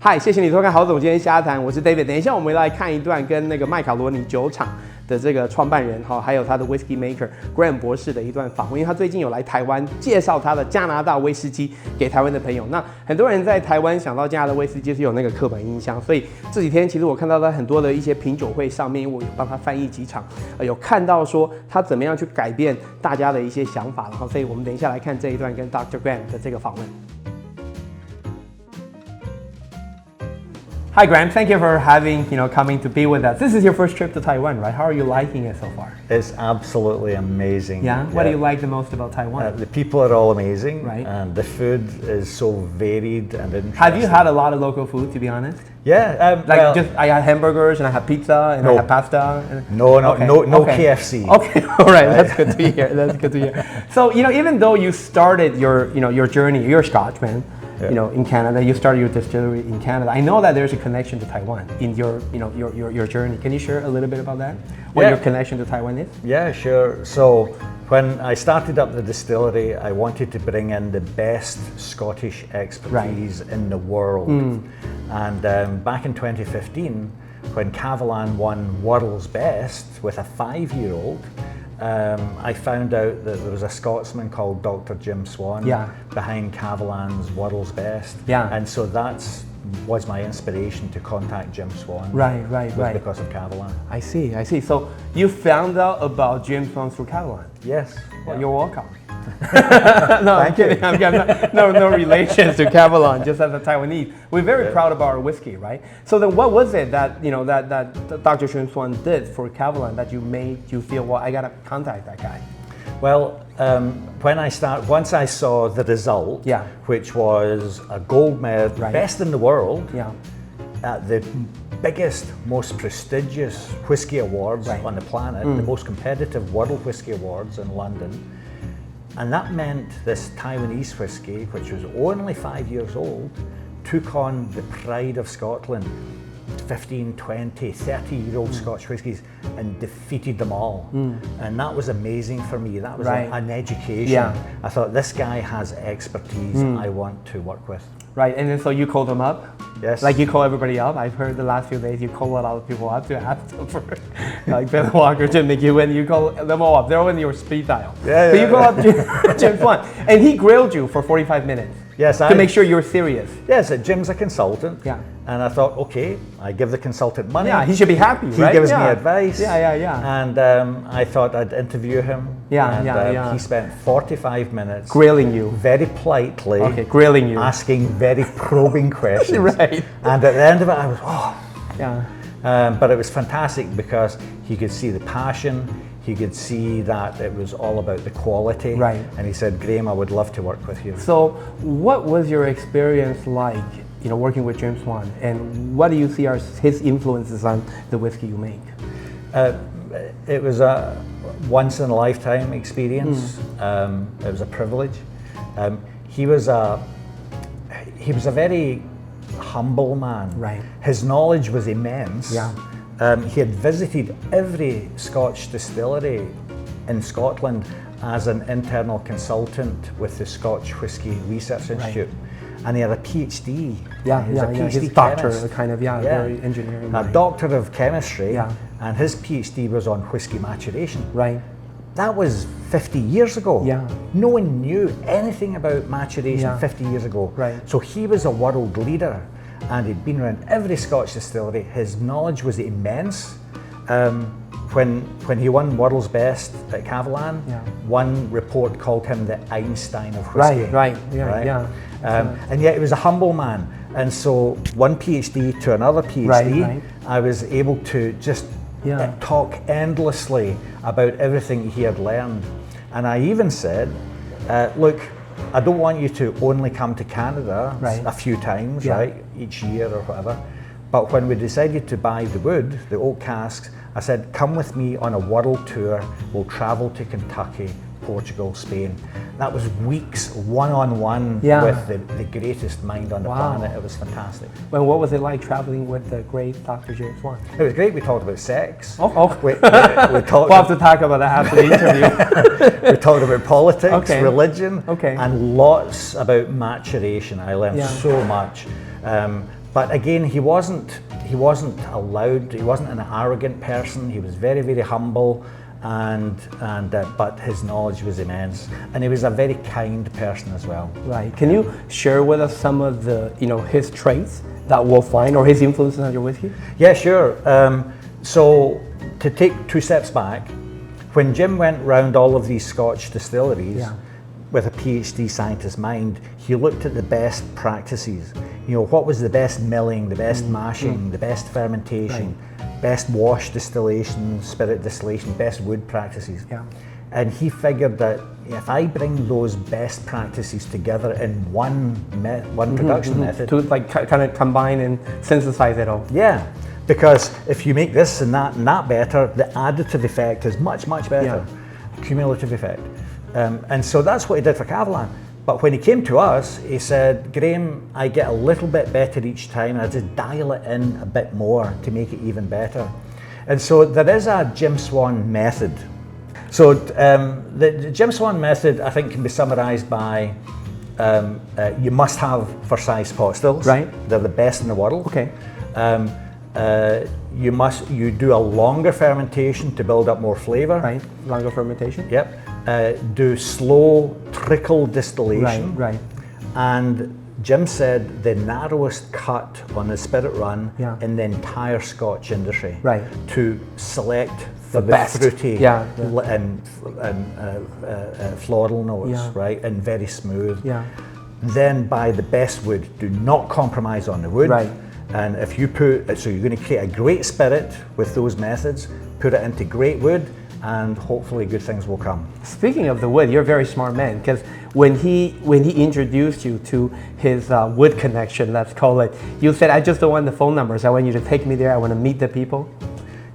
嗨，谢谢你收看好总监瞎谈，我是 David。等一下我们来看一段跟那个麦卡罗尼酒厂的这个创办人还有他的 Whisky Maker Graeme 博士的一段访问，因为他最近有来台湾介绍他的加拿大威士忌给台湾的朋友。那很多人在台湾想到加拿大威士忌是有那个刻板印象，所以这几天其实我看到在很多的一些品酒会上面，因为我有帮他翻译几场，有看到说他怎么样去改变大家的一些想法，然后所以我们等一下来看这一段跟 Dr. Graeme 的这个访问。Hi Graeme, thank you for coming to be with us. This is your first trip to Taiwan, right? How are you liking it so far? It's absolutely amazing. Yeah? What do you like the most about Taiwan? The people are all amazing, right? And the food is so varied and interesting. Have you had a lot of local food, to be honest? Yeah. I had hamburgers and I had pizza and I had pasta. No KFC. Okay, all right, that's good to hear. So, even though you started your journey, you're a Scotchman. Yeah. In Canada, you started your distillery in Canada. I know that there's a connection to Taiwan in your journey. Can you share a little bit about that? What your connection to Taiwan is? Yeah, sure. So when I started up the distillery, I wanted to bring in the best Scottish expertise in the world. And back in 2015, when Cavalan won World's Best with a 5-year-old, I found out that there was a Scotsman called Dr. James Juan behind Cavalan's World's Best. Yeah. And so that was my inspiration to contact James Juan. Right. Because of Cavalan. I see. So you found out about James Juan through Cavalan? Yes. Well, you're welcome. No, I'm kidding. No relations to Cavalan, just as a Taiwanese. We're very proud of our whiskey, right? So then what was it that, that Dr. James Juan did for Cavalan that made you feel, well, I gotta contact that guy? Well, once I saw the result, which was a gold medal, best in the world, at the biggest, most prestigious whiskey awards on the planet, the most competitive World Whiskey Awards in London. And that meant this Taiwanese whiskey, which was only 5 years old, took on the pride of Scotland, 15, 20, 30-year-old Scotch whiskies, and defeated them all. And that was amazing for me. That was an education. I thought, this guy has expertise I want to work with. Right, and then so you called them up? Yes. Like you call everybody up? I've heard the last few days you call a lot of people up to ask them for, like Ben Walker, Jim McEwen, you call them all up. They're all in your speed dial. So you call up James Juan, and he grilled you for 45 minutes. Yes, to make sure you're serious. Yes, Jim's a consultant. Yeah. And I thought, okay, I give the consultant money. Yeah, he should be happy, right? He gives me advice. Yeah. And I thought I'd interview him. He spent 45 minutes grilling you very politely. Okay, grilling you, asking very probing questions. Right. And at the end of it, I was but it was fantastic because he could see the passion. He could see that it was all about the quality. Right. And he said, Graeme, I would love to work with you. So what was your experience like, working with James Juan? And what do you see are his influences on the whiskey you make? It was a once-in-a-lifetime experience. It was a privilege. He was a very humble man. Right. His knowledge was immense. Yeah. He had visited every Scotch distillery in Scotland as an internal consultant with the Scotch Whisky Research Institute. And he had a PhD. He's a doctor, very engineering. A doctor of chemistry. And his PhD was on whiskey maturation. Right. That was 50 years ago. Yeah. No one knew anything about maturation 50 years ago. Right. So he was a world leader. And he'd been around every Scotch distillery. His knowledge was immense. When he won World's Best at Cavalan, one report called him the Einstein of whiskey. Right. And yet he was a humble man. And so one PhD to another PhD, I was able to just talk endlessly about everything he had learned. And I even said, look, I don't want you to only come to Canada a few times, each year or whatever. But when we decided to buy the wood, the oak casks, I said, come with me on a world tour. We'll travel to Kentucky, Portugal, Spain. That was weeks one-on-one with the greatest mind on the planet. It was fantastic. Well, what was it like traveling with the great Dr. James Juan? It was great. We talked about sex. We talked we'll have to talk about that after the interview. We talked about politics, religion, and lots about maturation. I learned so much. But again, he wasn't allowed. He wasn't an arrogant person. He was very, very humble, but his knowledge was immense, and he was a very kind person as well. Right. Can you share with us some of the, his traits that we'll find, or his influences on your whiskey? Yeah, sure. So to take 2 steps back, when Jim went round all of these Scotch distilleries with a PhD scientist's mind, he looked at the best practices. What was the best milling, the best mashing, the best fermentation, best wash distillation, spirit distillation, best wood practices. Yeah. And he figured that if I bring those best practices together in one production method, to kind of combine and synthesize it all. Yeah, because if you make this and that better, the additive effect is much, much better. Cumulative effect. And so that's what he did for Cavalan. But when he came to us, he said, Graeme, I get a little bit better each time, and I just dial it in a bit more to make it even better. And so there is a Jim Juan method. So the Jim Juan method, I think, can be summarized by you must have for-size pot stills. Right. They're the best in the world. Okay. You do a longer fermentation to build up more flavor. Right. Longer fermentation. Yep. Do slow trickle distillation. Right. And Jim said the narrowest cut on the spirit run in the entire Scotch industry. Right. To select for the best. fruity and floral notes, Yeah. right, and very smooth. Yeah. Then buy the best wood. Do not compromise on the wood. Right. And if you so you're going to create a great spirit with those methods, put it into great wood, and hopefully good things will come. Speaking of the wood, you're a very smart man, because when he introduced you to his wood connection, let's call it, you said, I just don't want the phone numbers. I want you to take me there. I want to meet the people.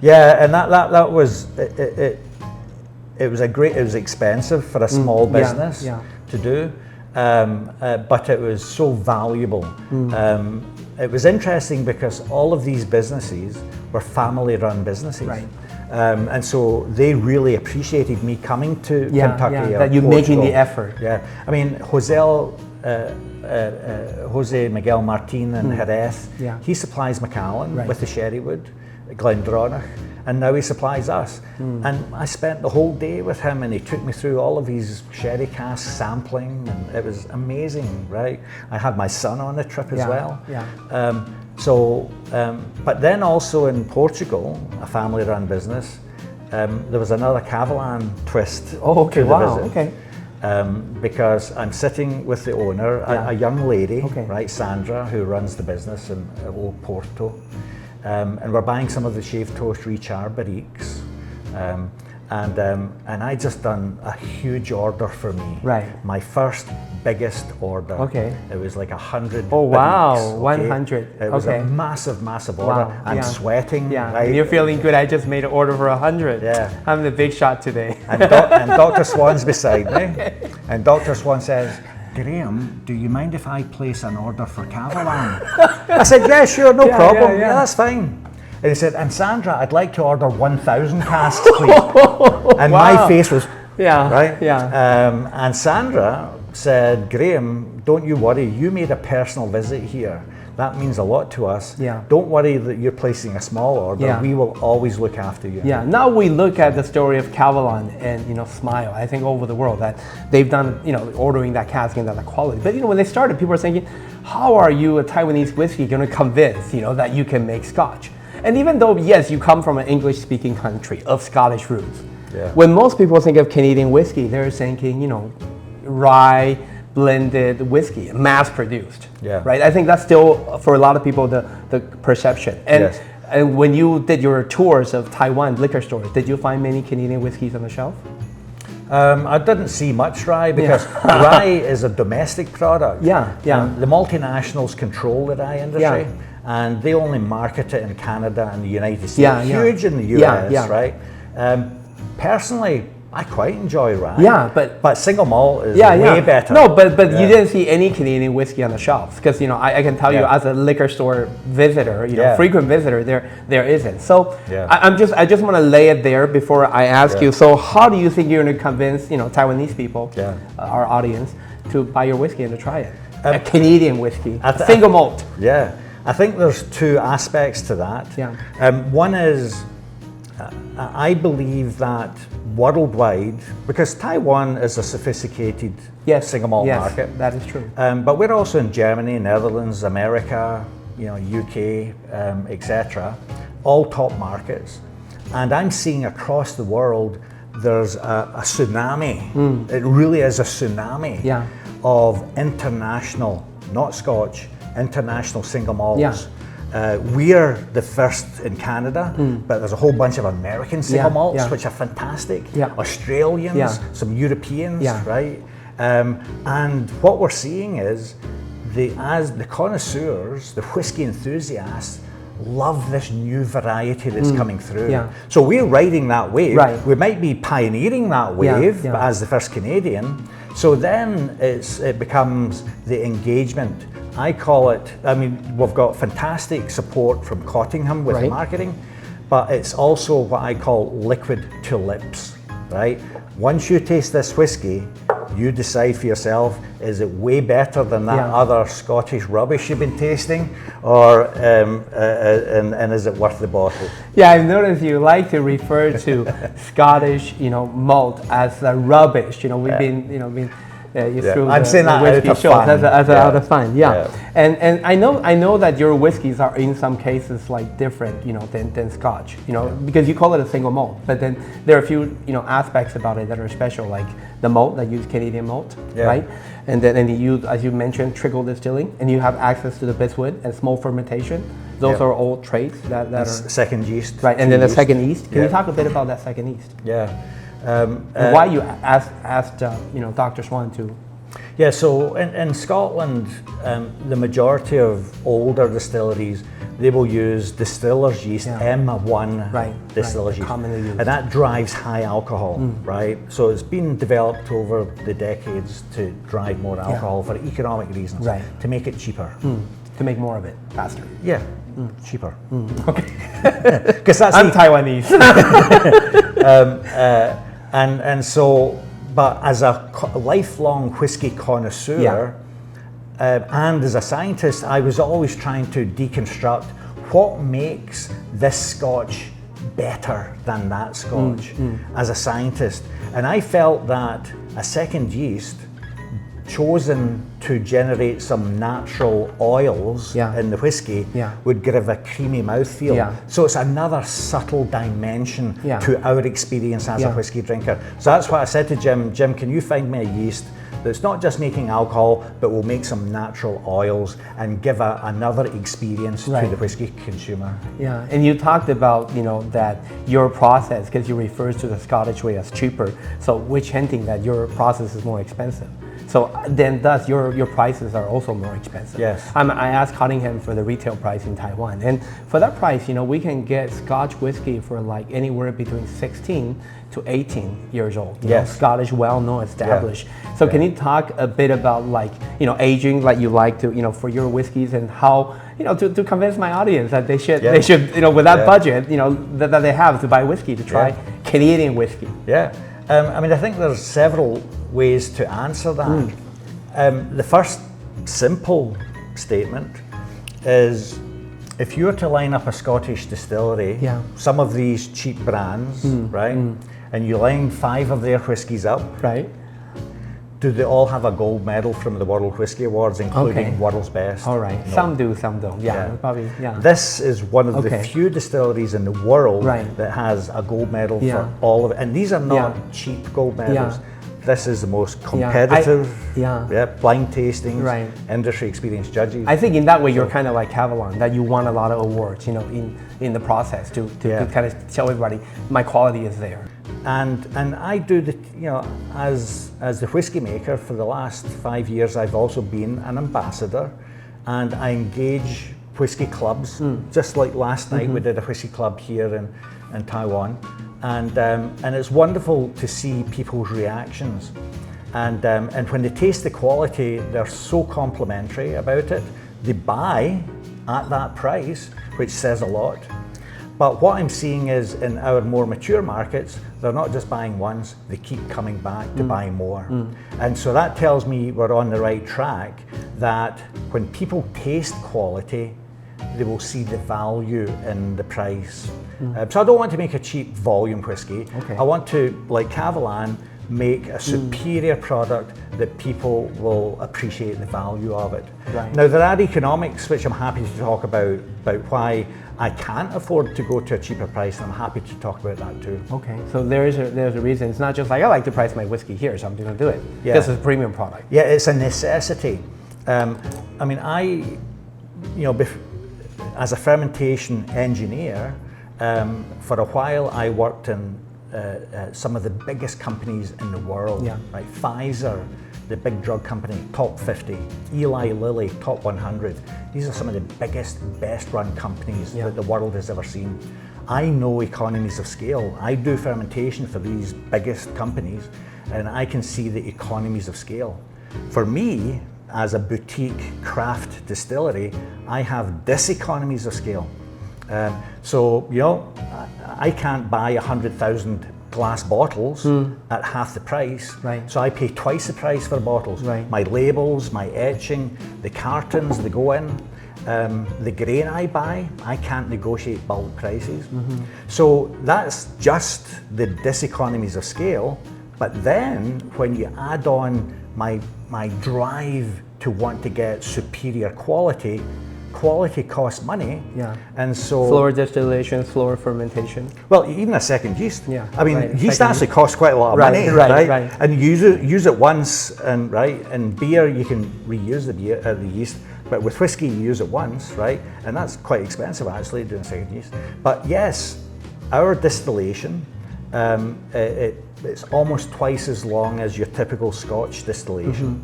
Yeah, and that was it was expensive for a small business to do, but it was so valuable. It was interesting because all of these businesses were family-run businesses. Right. And so they really appreciated me coming to Kentucky. That you're making the effort. Yeah, I mean, Jose Miguel Martin in Jerez, he supplies Macallan with the sherry wood, Glendronach, and now he supplies us. And I spent the whole day with him, and he took me through all of these sherry casks sampling, and it was amazing, right? I had my son on the trip as well. Yeah. But then also in Portugal, a family-run business, there was another Cavalan twist. Oh, okay, to the wow, visit. okay. Because I'm sitting with the owner, a young lady, right, Sandra, who runs the business in Old Porto, and we're buying some of the shaved toast Richard barriques, and I just done a huge order for me. Right. My first biggest order. Okay. It was like 100. Oh wow, barriques, 100. It was a massive order. Wow. I'm sweating. Yeah. Right? And you're feeling good. I just made an order for 100. Yeah. I'm the big shot today. And Dr. Swan's beside me, and Dr. Swan says, Graeme, do you mind if I place an order for Cavalan? I said, yeah, sure, no problem. Yeah, that's fine. And he said, and Sandra, I'd like to order 1,000 casks, please. And my face was, right? Yeah. And Sandra said, Graeme, don't you worry, you made a personal visit here. That means a lot to us. Yeah. Don't worry that you're placing a small order. Yeah. We will always look after you. Yeah. Now we look at the story of Cavalan and smile. I think over the world that they've done ordering that cask and that quality. But when they started, people were thinking, how are you, a Taiwanese whiskey, going to convince that you can make Scotch? And even though yes, you come from an English-speaking country of Scottish roots, when most people think of Canadian whiskey, they're thinking rye blended whiskey, mass-produced. Yeah. Right. I think that's still for a lot of people the perception. And and when you did your tours of Taiwan liquor stores, did you find many Canadian whiskeys on the shelf? I didn't see much rye because rye is a domestic product. The multinationals control the rye industry, and they only market it in Canada and the United States. Huge in the US, right? Personally, I quite enjoy rye. Yeah, but single malt is way better. No, but you didn't see any Canadian whiskey on the shelves because I can tell you as a liquor store visitor, frequent visitor, there isn't. So I just want to lay it there before I ask you. So how do you think you're going to convince Taiwanese people, our audience, to buy your whiskey and to try it? A Canadian whiskey, single malt. Yeah. I think there's two aspects to that. Yeah. One is, I believe that worldwide, because Taiwan is a sophisticated single malt market. That is true. But we're also in Germany, Netherlands, America, UK, etc. All top markets. And I'm seeing across the world, there's a tsunami. It really is a tsunami of international, not Scotch, international single malts. We're the first in Canada, but there's a whole bunch of American single malts, which are fantastic. Australians, some Europeans, right? And what we're seeing is, as the connoisseurs, the whiskey enthusiasts, love this new variety that's coming through. So we're riding that wave. We might be pioneering that wave as the first Canadian. So then it becomes the engagement. I call it, I mean, we've got fantastic support from Cottingham with marketing, but it's also what I call liquid to lips, right? Once you taste this whiskey, you decide for yourself, is it way better than that other Scottish rubbish you've been tasting, or and is it worth the bottle? Yeah, I've noticed you like to refer to Scottish, malt as the rubbish. We've been I'm saying that whiskey out of shows fun. As out of fun, And I know that your whiskeys are in some cases like different, than Scotch, because you call it a single malt, but then there are a few, aspects about it that are special, like the malt that use Canadian malt, right? And then you use, as you mentioned, trickle distilling, and you have access to the bitwood and small fermentation. Those are all traits that are second yeast, right? And then the second yeast. Can you talk a bit about that second yeast? And why you asked Dr. Juan to? Yeah, so in Scotland, the majority of older distilleries, they will use distiller's yeast, M1 distiller's yeast, commonly used. And that drives high alcohol, right? So it's been developed over the decades to drive more alcohol for economic reasons, to make it cheaper. To make more of it faster. Yeah, cheaper. Okay. Because that's I'm Taiwanese. And so, but as a lifelong whiskey connoisseur, and as a scientist, I was always trying to deconstruct what makes this Scotch better than that Scotch as a scientist. And I felt that a second yeast chosen to generate some natural oils in the whiskey would give a creamy mouthfeel. So it's another subtle dimension to our experience as a whiskey drinker. So that's what I said to Jim. Jim, can you find me a yeast that's not just making alcohol, but will make some natural oils and give another experience to the whiskey consumer? Yeah, and you talked about, that your process, because you refer to the Scottish way as cheaper, so which hinting that your process is more expensive. So then thus your prices are also more expensive. Yes. I asked Cottingham for the retail price in Taiwan, and for that price, we can get Scotch whiskey for like anywhere between 16 to 18 years old. Scottish, well-known, established. So can you talk a bit about aging, like you like to, for your whiskeys, and how, to convince my audience that they should, with that budget, that they have to buy whiskey, to try Canadian whiskey. I think there's several ways to answer that. The first simple statement is, if you were to line up a Scottish distillery, some of these cheap brands, and you line 5 of their whiskies up, do they all have a gold medal from the World Whiskey Awards, including World's Best? All right. No. Some do, some don't. Probably. This is one of the few distilleries in the world that has a gold medal for all of it. And these are not cheap gold medals. This is the most competitive, blind tastings, industry experienced judges. I think in that way, you're kind of like Avalon, that you won a lot of awards, in the process to kind of tell everybody my quality is there. And I do as the whiskey maker for the last 5 years, I've also been an ambassador, and I engage whiskey clubs. Just like last night, we did a whiskey club here in Taiwan, and it's wonderful to see people's reactions. And when they taste the quality, they're so complimentary about it. They buy at that price, which says a lot. But what I'm seeing is, in our more mature markets, they're not just buying once, they keep coming back to buy more. And so that tells me we're on the right track, that when people taste quality, they will see the value in the price. So I don't want to make a cheap volume whiskey. Okay. I want to, like Kavalan, make a superior product that people will appreciate the value of it. Right. Now there are economics which I'm happy to talk about why I can't afford to go to a cheaper price, and I'm happy to talk about that too. Okay, so there's a reason. It's not just like I like to price my whiskey here, so I'm going to do it. Yeah. This is a premium product. Yeah, it's a necessity. I mean, as a fermentation engineer, for a while I worked in some of the biggest companies in the world. Yeah. Right, Pfizer, the big drug company, top 50, Eli Lilly, top 100. These are some of the biggest, best run companies that the world has ever seen. I know economies of scale. I do fermentation for these biggest companies, and I can see the economies of scale. For me, as a boutique craft distillery, I have diseconomies of scale. So, you know, I can't buy 100,000 glass bottles at half the price. Right. So I pay twice the price for bottles. Right. My labels, my etching, the cartons that go in, the grain I buy, I can't negotiate bulk prices. So that's just the diseconomies of scale. But then when you add on my drive to want to get superior quality costs money. Yeah. And so slower distillation, slower fermentation. Well, even a second yeast. Yeah. I mean, right. yeast Second actually costs quite a lot of money, right? And use it once, and right. In beer, you can reuse the yeast, but with whiskey, you use it once, right? And that's quite expensive actually, doing second yeast. But yes, our distillation, it's almost twice as long as your typical Scotch distillation.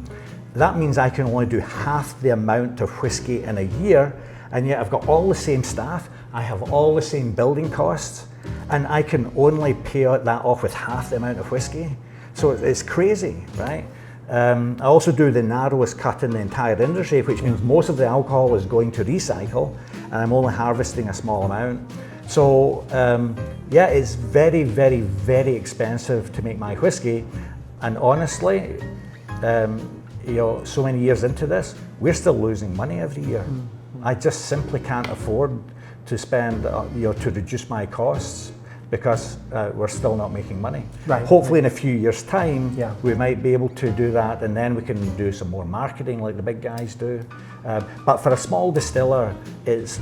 That means I can only do half the amount of whiskey in a year, and yet I've got all the same staff, I have all the same building costs, and I can only pay that off with half the amount of whiskey. So it's crazy, right? I also do the narrowest cut in the entire industry, which means most of the alcohol is going to recycle, and I'm only harvesting a small amount. So yeah, it's very, very, very expensive to make my whiskey, and honestly, you know, so many years into this, we're still losing money every year. I just simply can't afford to spend, you know, to reduce my costs because we're still not making money. Right. Hopefully in a few years' time, Yeah. we might be able to do that, and then we can do some more marketing like the big guys do. But for a small distiller, it's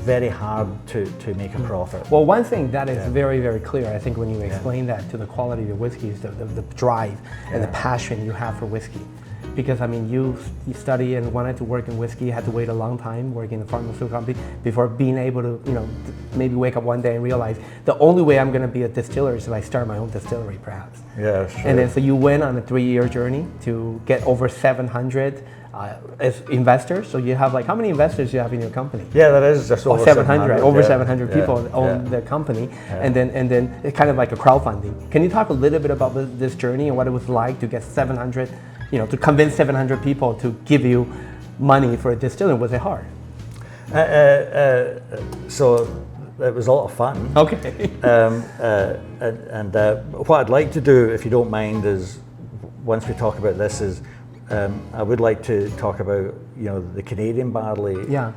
very hard to make a profit. Well, one thing that is very, very clear, I think, when you explain that to the quality of the whiskey is the drive and the passion you have for whiskey. Because I mean, you study and wanted to work in whiskey, you had to wait a long time working in a pharmaceutical company before being able to, you know, maybe wake up one day and realize the only way I'm going to be a distiller is if I start my own distillery, perhaps. Yeah, sure. And then so you went on a 3-year journey to get over 700 as investors. So you have, like, how many investors do you have in your company? Yeah, that is just over 700. Over yeah. 700 people own the company, and then it's kind of like a crowdfunding. Can you talk a little bit about this journey and what it was like to get 700? You know, to convince 700 people to give you money for a distilling? Was it hard? So it was a lot of fun. Okay. And what I'd like to do, if you don't mind, is once we talk about this, is I would like to talk about, you know, the Canadian barley. Yeah.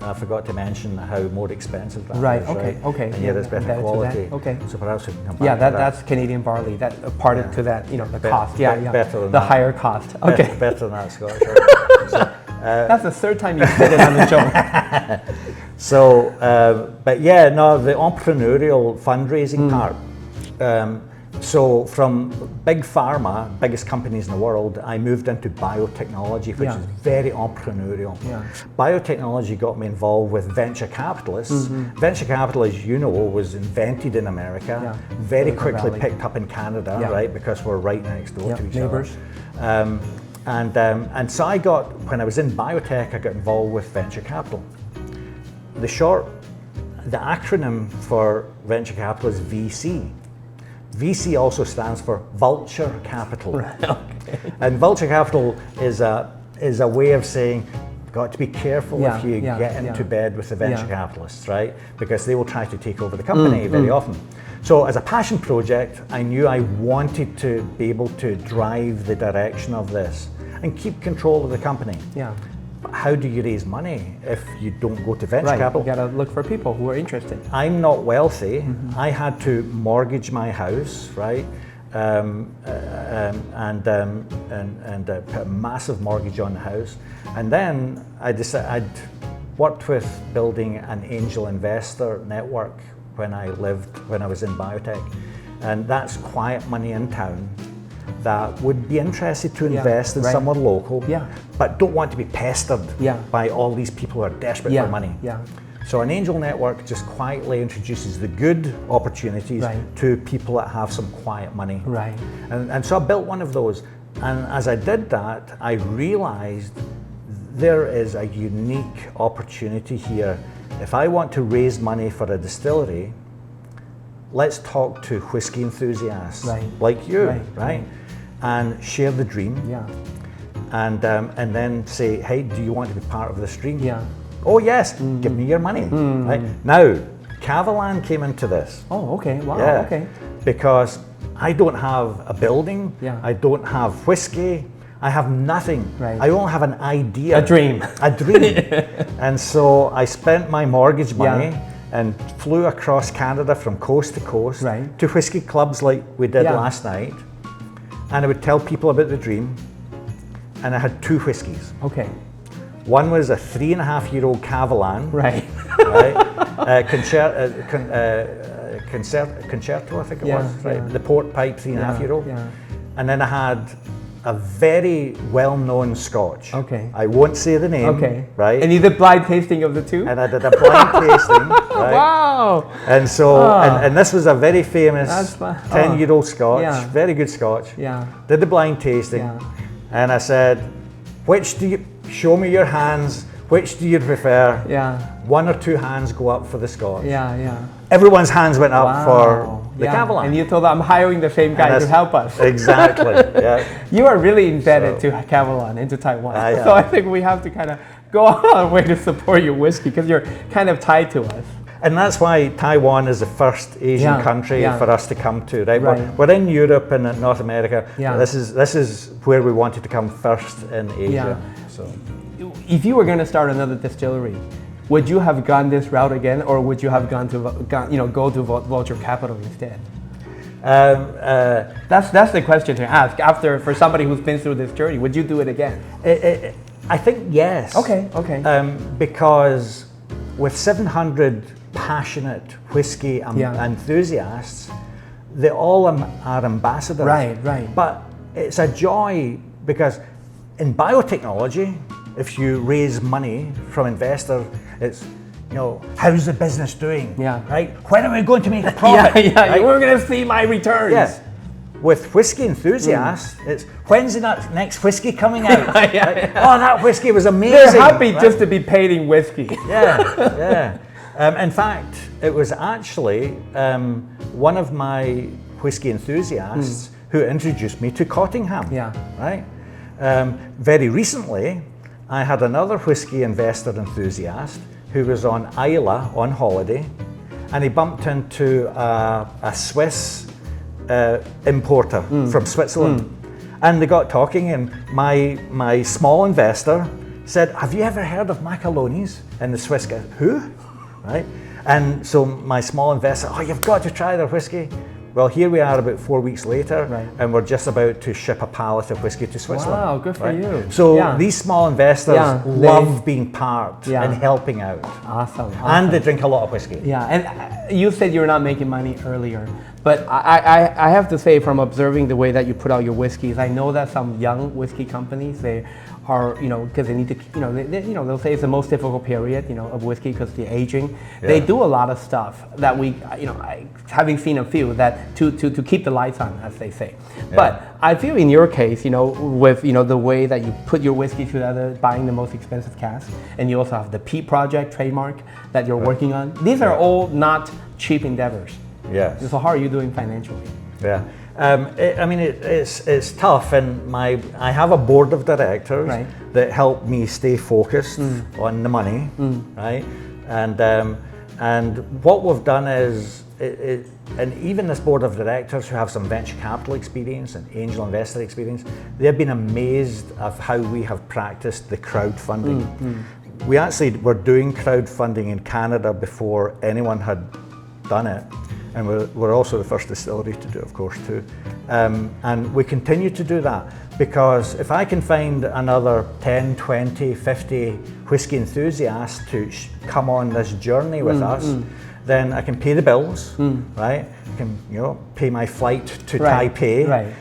I forgot to mention how more expensive that right. is. Okay. Right? Okay. And yet it's better quality. Okay. So perhaps we can come back. Yeah, to that. That's Canadian barley. That part to that, you know, the cost. Yeah. Better than the that. higher cost. Okay. Better than that, Scotch. Right? So, that's the third time you said it on the show. So, but yeah, no, the entrepreneurial fundraising part. So from big pharma, biggest companies in the world, I moved into biotechnology, which is very entrepreneurial. Yeah. Biotechnology got me involved with venture capitalists. Venture capital, as you know, was invented in America, very quickly picked up in Canada, right, because we're right next door to each neighbors. other. And so I got, when I was in biotech, I got involved with venture capital. The acronym for venture capital is VC. VC also stands for vulture capital. Right, okay. And vulture capital is a way of saying, you've got to be careful if you get into bed with the venture capitalists, right? Because they will try to take over the company very often. So as a passion project, I knew I wanted to be able to drive the direction of this and keep control of the company. Yeah. how do you raise money if you don't go to venture capital? You got to look for people who are interested. I'm not wealthy. I had to mortgage my house, right? And put a massive mortgage on the house. And then I decided I'd worked with building an angel investor network when I was in biotech. And that's quiet money in town that would be interested to invest in someone local, but don't want to be pestered by all these people who are desperate for money. So an angel network just quietly introduces the good opportunities to people that have some quiet money. And so I built one of those. And as I did that, I realized there is a unique opportunity here. If I want to raise money for a distillery, let's talk to whiskey enthusiasts like you, right? And share the dream. And then say, hey, do you want to be part of this dream? Oh yes, give me your money. Right? Now, Cavalan came into this. Oh, okay, wow, okay. Because I don't have a building, I don't have whiskey, I have nothing. I only have an idea. A dream. A dream. And so I spent my mortgage money and flew across Canada from coast to coast to whiskey clubs like we did last night. And I would tell people about the dream. And I had 2 whiskeys. Okay. One was a 3.5-year-old Cavalan. Concerto, I think it was. The port pipe 3.5-year-old. And then I had a very well-known Scotch. I won't say the name. Right. And you did blind tasting of the 2? And I did a blind tasting. Wow. And so, and this was a very famous 10-year-old Scotch, very good Scotch. Did the blind tasting, and I said, show me your hands, which do you prefer? 1 or 2 hands go up for the Scotch. Everyone's hands went up for the Cavalan. And you told them, I'm hiring the same guy to help us. Exactly, You are really indebted to Cavalan and to Taiwan. So I think we have to kind of go on our way to support your whiskey because you're kind of tied to us. And that's why Taiwan is the first Asian country for us to come to, right? We're in Europe and in North America. This is where we wanted to come first in Asia. So, if you were going to start another distillery, would you have gone this route again, or would you have go to Vulture Capital instead? That's the question to ask. For somebody who's been through this journey, would you do it again? I think yes. Okay. Because with 700 passionate whiskey enthusiasts, they all are ambassadors. Right. But it's a joy because in biotechnology, if you raise money from investors, it's, how's the business doing? Right? When are we going to make a profit? Right? We're going to see my returns. With whiskey enthusists, it's when's the next whiskey coming out? Oh, that whiskey was amazing. They're happy just to be paid in whiskey. In fact, it was actually one of my whiskey enthusiasts who introduced me to Cottingham. Right. Very recently, I had another whiskey investor enthusiast who was on Islay on holiday, and he bumped into a Swiss importer from Switzerland, and they got talking. And my small investor said, "Have you ever heard of Macaloney's?" And the Swiss guy, "Who?" Right? And so my small investor, "Oh, you've got to try their whiskey." Well, here we are about 4 weeks later, and we're just about to ship a pallet of whiskey to Switzerland. Wow, good for you. So these small investors love being part and helping out. Awesome. And they drink a lot of whiskey. And you said you were not making money earlier, but I have to say, from observing the way that you put out your whiskeys, I know that some young whiskey companies, they are, because they need to, they'll say it's the most difficult period, of whiskey because the aging. They do a lot of stuff that we, having seen a few, that to keep the lights on, as they say. But I feel in your case, with the way that you put your whiskey together, buying the most expensive cask, and you also have the P Project trademark that you're working on. These are all not cheap endeavors. So how are you doing financially? It's tough, and I have a board of directors that help me stay focused on the money, right? And what we've done is, and even this board of directors who have some venture capital experience and angel investor experience, they've been amazed of how we have practiced the crowdfunding. We actually were doing crowdfunding in Canada before anyone had done it. And we're also the first distillery to do it, of course, too. And we continue to do that because if I can find another 10, 20, 50 whiskey enthusiasts to come on this journey with us, then I can pay the bills, right? I can, pay my flight to Taipei. Right.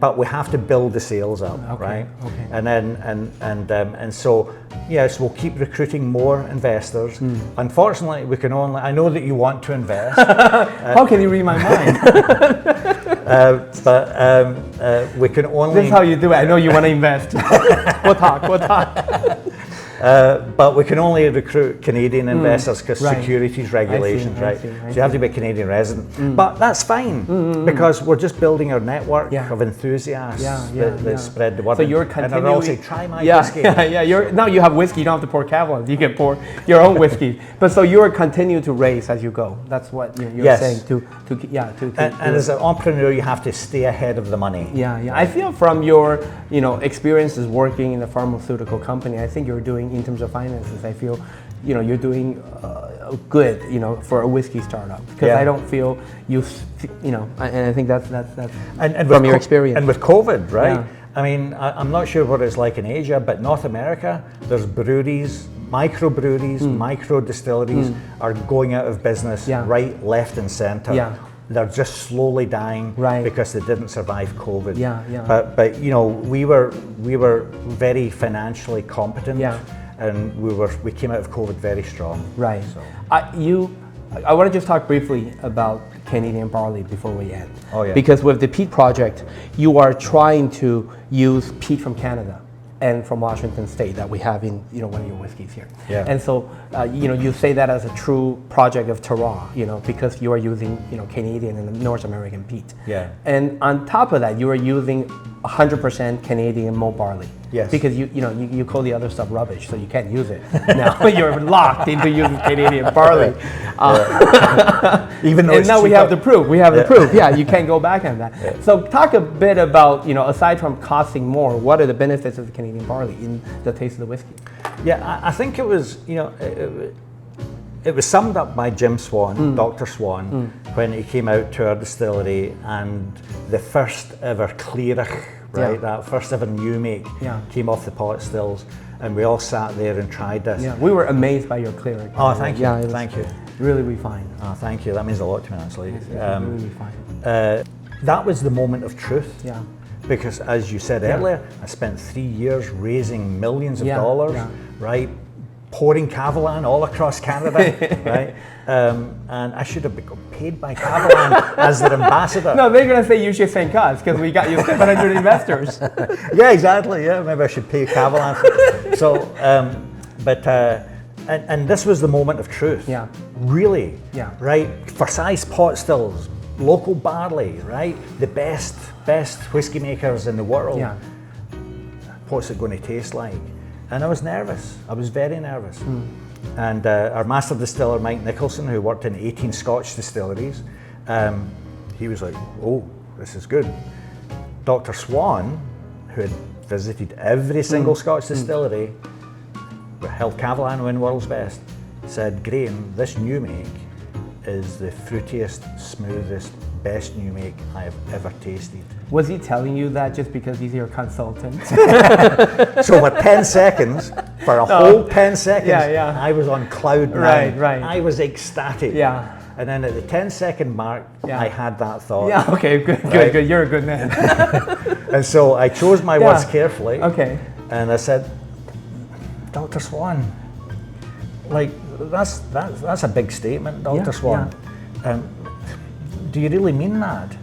But we have to build the sales up, right? Okay. And then and so yes, we'll keep recruiting more investors. Unfortunately, we can only. I know that you want to invest. How can you read my mind? But we can only. This is how you do it. I know you want to invest. We'll talk. But we can only recruit Canadian investors because securities regulations, right? So you have to be a Canadian resident. But that's fine because we're just building our network of enthusiasts that spread the word. So you're continuing. And I'll say, try my whiskey. Now you have whiskey. You don't have to pour Cavalier. You can pour your own whiskey. But so you're continuing to raise as you go. That's what you're saying. And as an entrepreneur, you have to stay ahead of the money. I feel from your experiences working in a pharmaceutical company, I think you're doing. In terms of finances, I feel, you're doing good, for a whiskey startup because I don't feel and I think that's and from your experience. And with COVID, right? Yeah. I mean, I'm not sure what it's like in Asia, but North America, there's breweries, microbreweries, micro distilleries are going out of business right, left, and center. They're just slowly dying because they didn't survive COVID. But we were very financially competent, and we came out of COVID very strong. Right. So. I want to just talk briefly about Canadian barley before we end. Because with the peat project, you are trying to use peat from Canada and from Washington State that we have in one of your whiskeys here. And so you say that as a true project of terroir, because you are using Canadian and North American peat. And on top of that, you are using 100% Canadian malt barley. Because you call the other stuff rubbish, so you can't use it. Now you're locked into using Canadian barley. Even though and now we have the proof. The proof. You can't go back on that. So talk a bit about aside from costing more, what are the benefits of the Canadian barley in the taste of the whiskey? I think it was it was summed up by Jim Swan, Dr. Swan, when he came out to our distillery and the first ever Clearach, right, that first ever new make came off the pot stills, and we all sat there and tried this. We were amazed by your Clearach. Oh, thank you. Thank you. Really refined. Oh, thank you. That means a lot to me, actually. Really refined. That was the moment of truth. Because as you said earlier, I spent 3 years raising millions of dollars, right? Pouring Cavalan all across Canada, right? And I should have become paid by Cavalan as their ambassador. No, they're going to say you should thank us because we got you 700 investors. Exactly. Maybe I should pay Cavalan. So, and this was the moment of truth. Really. Right? For size pot stills, local barley, right? The best whiskey makers in the world. What's it going to taste like? And I was nervous. I was very nervous. And our master distiller, Mike Nicholson, who worked in 18 Scotch distilleries, he was like, oh, this is good. Dr. Swan, who had visited every single Scotch distillery, held Cavalan win world's best, said, Graeme, this new make is the fruitiest, smoothest, best new make I have ever tasted. Was he telling you that just because he's your consultant? So for 10 seconds, for a whole 10 seconds, I was on cloud nine. Right. I was ecstatic. And then at the 10-second mark, I had that thought. Okay, good. You're a good man. And so I chose my words carefully. Okay. And I said, Dr. Swan, like that's a big statement, Dr. Swan. Do you really mean that?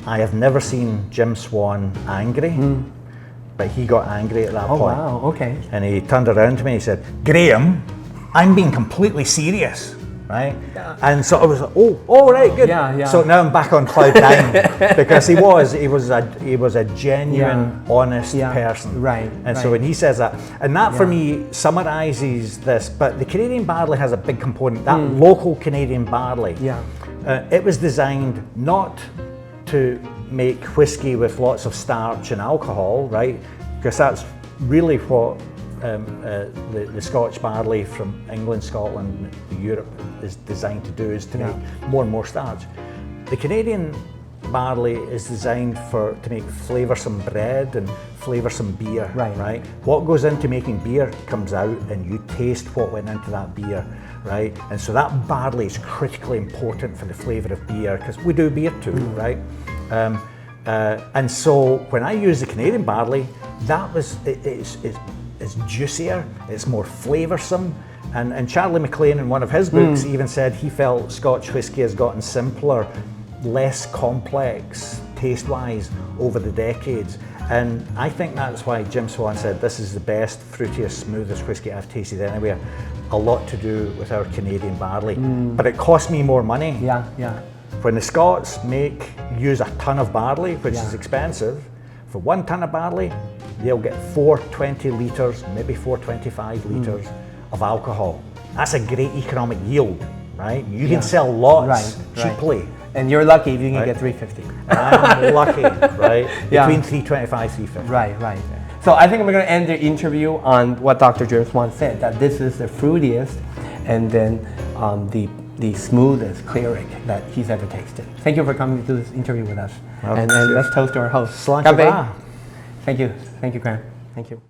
I have never seen Jim Swan angry, but he got angry at that point. Wow, okay. And he turned around to me and he said, Graeme, I'm being completely serious. right? And so I was like, oh, right, good. So now I'm back on cloud nine because he was a genuine, honest person. Right. And so when he says that, and that for me summarizes this. But the Canadian barley has a big component. That local Canadian barley. It was designed not to make whiskey with lots of starch and alcohol, right? Because that's really what the Scotch barley from England, Scotland, Europe is designed to do, is to make more and more starch. The Canadian barley is designed to make flavoursome bread and flavoursome beer, right? What goes into making beer comes out and you taste what went into that beer, right? And so that barley is critically important for the flavour of beer, because we do beer too, right? And so when I use the Canadian barley, it's juicier, it's more flavoursome. And Charlie McLean in one of his books even said he felt Scotch whisky has gotten simpler, less complex taste-wise over the decades. And I think that's why James Juan said this is the best, fruitiest, smoothest whisky I've tasted anywhere. A lot to do with our Canadian barley. But it cost me more money. When the Scots use a ton of barley, which is expensive, for 1 ton of barley, they'll get 420 litres, maybe 425 litres of alcohol. That's a great economic yield, right? You can sell lots cheaply. And you're lucky if you can get 350. I'm lucky, right? Between 325, 350. Right. So I think we're going to end the interview on what Dr. James Juan said, that this is the fruitiest and then the smoothest cleric that he's ever tasted. Thank you for coming to this interview with us. And let's toast to our host. Slanka. Thank you, Graeme. Thank you.